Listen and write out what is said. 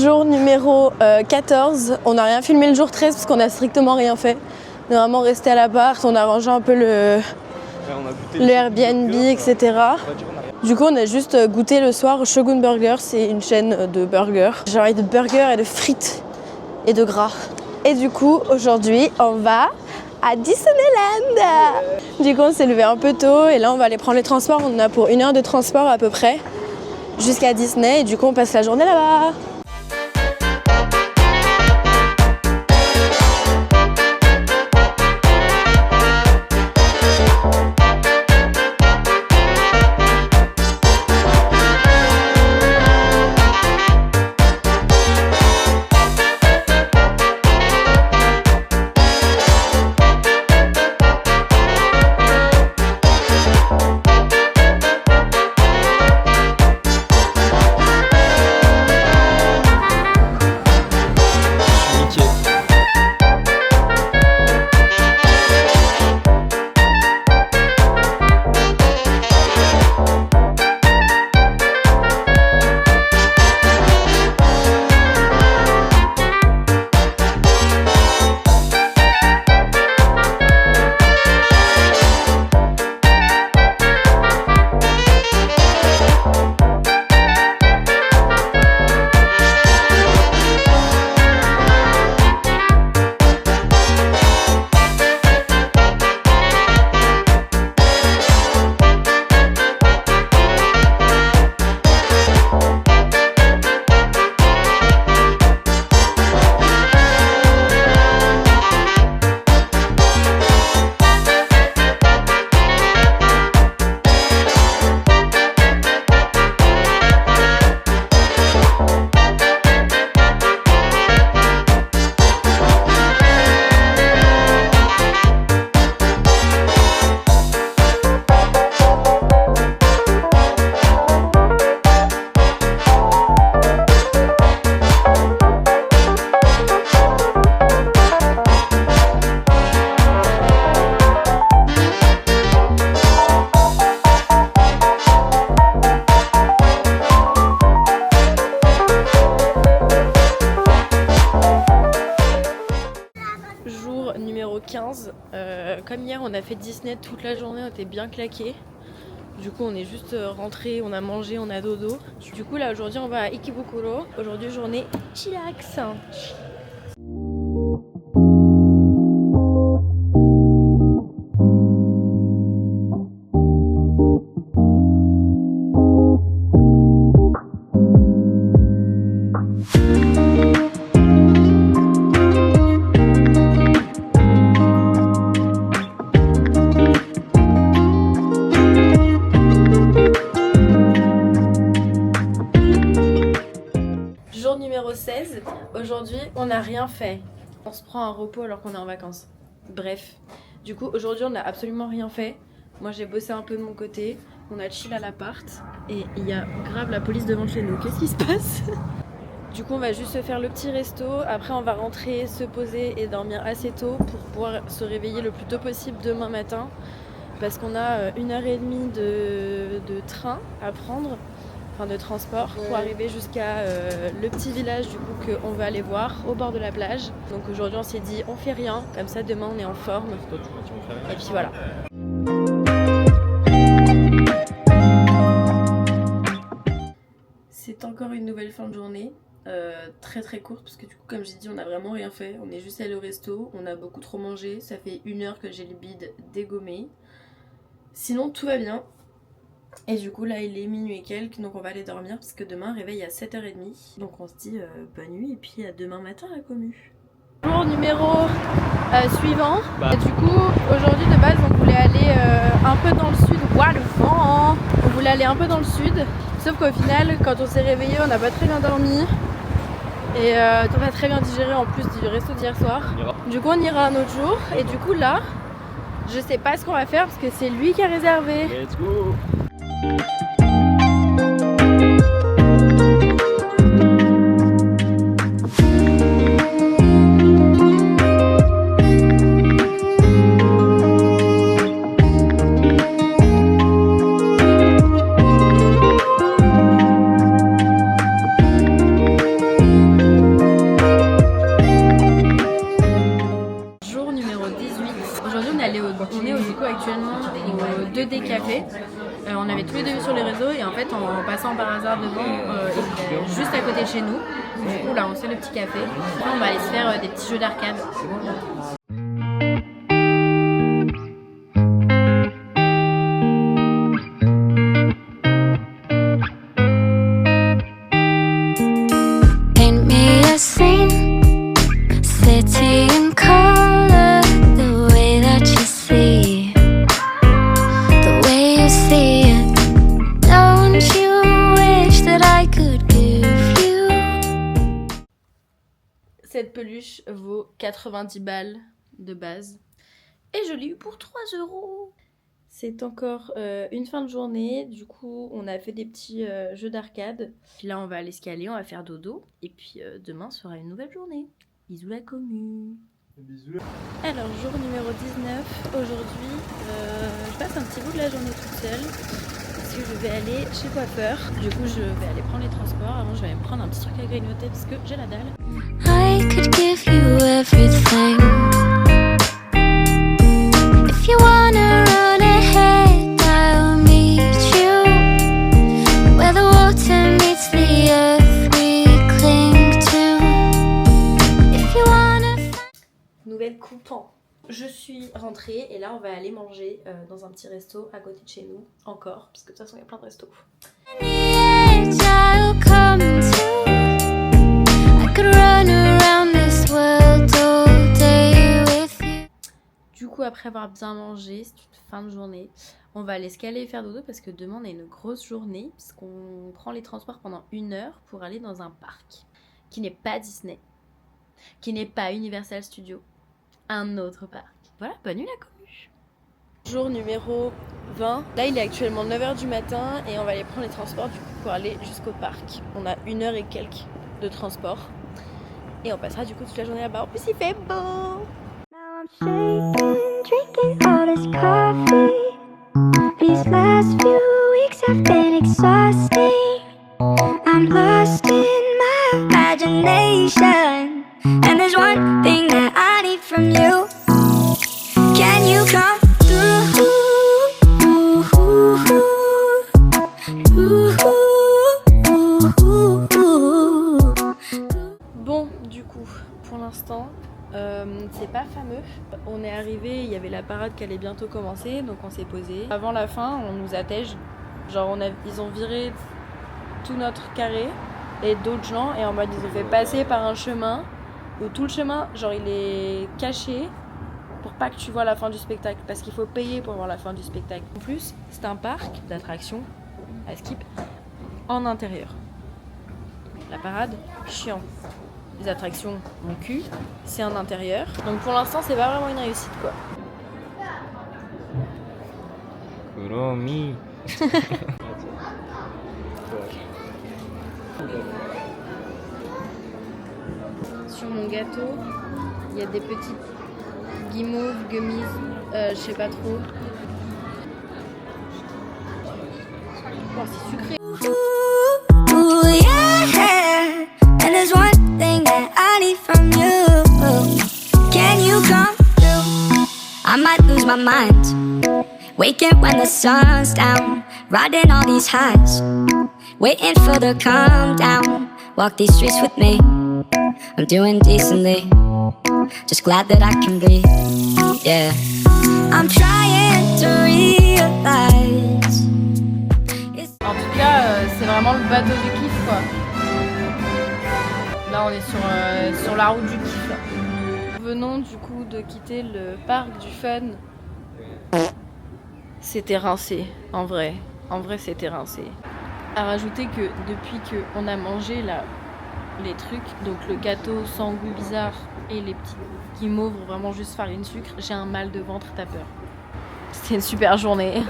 Jour numéro 14, on n'a rien filmé le jour 13 parce qu'on a strictement rien fait. On est vraiment resté à l'appart, on a rangé un peu le Airbnb, etc. Du coup, on a juste goûté le soir au Shogun Burger, c'est une chaîne de burgers. J'ai envie de burgers et de frites et de gras. Et du coup, aujourd'hui, on va à Disneyland. Du coup, on s'est levé un peu tôt et là, on va aller prendre les transports. On en a pour 1 heure de transport à peu près jusqu'à Disney et du coup, on passe la journée là-bas. Numéro 15, comme hier on a fait Disney toute la journée, on était bien claqués. Du coup on est juste rentré, on a mangé, on a dodo. Du coup là aujourd'hui on va à Ikebukuro. Aujourd'hui journée chillax. Numéro 16, aujourd'hui on n'a rien fait. On se prend un repos alors qu'on est en vacances. Bref, du coup aujourd'hui on n'a absolument rien fait. Moi j'ai bossé un peu de mon côté, on a chill à l'appart et il y a grave la police devant chez nous. Qu'est-ce qui se passe? Du coup on va juste se faire le petit resto, après on va rentrer, se poser et dormir assez tôt pour pouvoir se réveiller le plus tôt possible demain matin. Parce qu'on a 1h30 de train à prendre, de transport pour arriver jusqu'à le petit village du coup qu'on va aller voir au bord de la plage. Donc aujourd'hui on s'est dit on fait rien, comme ça demain on est en forme. Et puis voilà. C'est encore une nouvelle fin de journée, très très courte parce que du coup comme j'ai dit on n'a vraiment rien fait. On est juste allé au resto, on a beaucoup trop mangé, ça fait 1 heure que j'ai le bide dégommé. Sinon tout va bien. Et du coup là il est minuit et quelques, donc on va aller dormir parce que demain réveil à 7h30. Donc on se dit bonne nuit et puis à demain matin la commu. Jour numéro suivant. Et du coup aujourd'hui de base on voulait aller un peu dans le sud. Ouah le vent. On voulait aller un peu dans le sud. Sauf qu'au final quand on s'est réveillé on n'a pas très bien dormi. Et on a très bien digéré en plus du resto d'hier soir. Du coup on ira un autre jour. Et du coup là je sais pas ce qu'on va faire parce que c'est lui qui a réservé. Let's go. tous les deux vus sur les réseaux et en fait en passant par hasard devant, il est juste à côté de chez nous. Du coup là on se fait le petit café. Après on va aller se faire des petits jeux d'arcade. Cette peluche vaut 90 balles de base et je l'ai eu pour 3 €. C'est encore une fin de journée, du coup on a fait des petits jeux d'arcade. Puis là on va aller se caler, on va faire dodo et puis demain sera une nouvelle journée. Bisous la commu. Bisous. Alors jour numéro 19, aujourd'hui je passe un petit bout de la journée toute seule parce que je vais aller chez coiffeur. Du coup je vais aller prendre les transports, avant je vais me prendre un petit truc à grignoter parce que j'ai la dalle. I could give you everything. If you wanna run ahead, I'll meet you. Where the water meets the earth, we cling to. If you wanna. Nouvelle coupon. Je suis rentrée et là on va aller manger dans un petit resto à côté de chez nous, encore, parce que de toute façon il y a plein de restos. Du coup après avoir bien mangé, c'est une fin de journée, on va aller se caler et faire dodo parce que demain on a une grosse journée, parce qu'on prend les transports pendant 1 heure pour aller dans un parc qui n'est pas Disney, qui n'est pas Universal Studios, un autre parc. Voilà, bonne nuit la commu. Jour numéro 20. Là il est actuellement 9h du matin et on va aller prendre les transports du coup pour aller jusqu'au parc. On a 1 heure et quelques de transport et on passera du coup toute la journée là-bas. En plus il fait beau. Now I'm shaking, drinking all this coffee. These last few weeks have been exhausting. I'm lost in my imagination. And there's one thing that I need from you. Can you come through? Bon, du coup, pour l'instant, c'est pas fameux. On est arrivé, il y avait la parade qui allait bientôt commencer, donc on s'est posé. Avant la fin, on nous attège. Genre, ils ont viré tout notre carré et d'autres gens, et en mode ils ont fait passer par un chemin où tout le chemin, genre il est caché pour pas que tu vois la fin du spectacle, parce qu'il faut payer pour voir la fin du spectacle. En plus, c'est un parc d'attractions à skip en intérieur. La parade, chiant. Les attractions, mon cul, c'est en intérieur. Donc pour l'instant, c'est pas vraiment une réussite quoi. Kuromi. Sur mon gâteau, il y a des petites guimauves, gummies, je sais pas trop. Oh, c'est sucré. Ooh, yeah. And there's one thing that I need from you. Can you come through? I might lose my mind. Waking when the sun's down, riding all these highs, waiting for the calm down. Walk these streets with me. I'm doing decently. Just glad that I can breathe. Yeah. I'm trying to realize. En tout cas, c'est vraiment le bateau du kiff quoi. Là, on est sur la route du kiff. Là. Nous venons du coup de quitter le parc du fun. C'était rincé, en vrai. En vrai, c'était rincé. À rajouter que depuis qu'on a mangé là, les trucs, donc le gâteau sans goût bizarre et les petits guimauves vraiment juste farine sucre, j'ai un mal de ventre, t'as peur. C'était une super journée.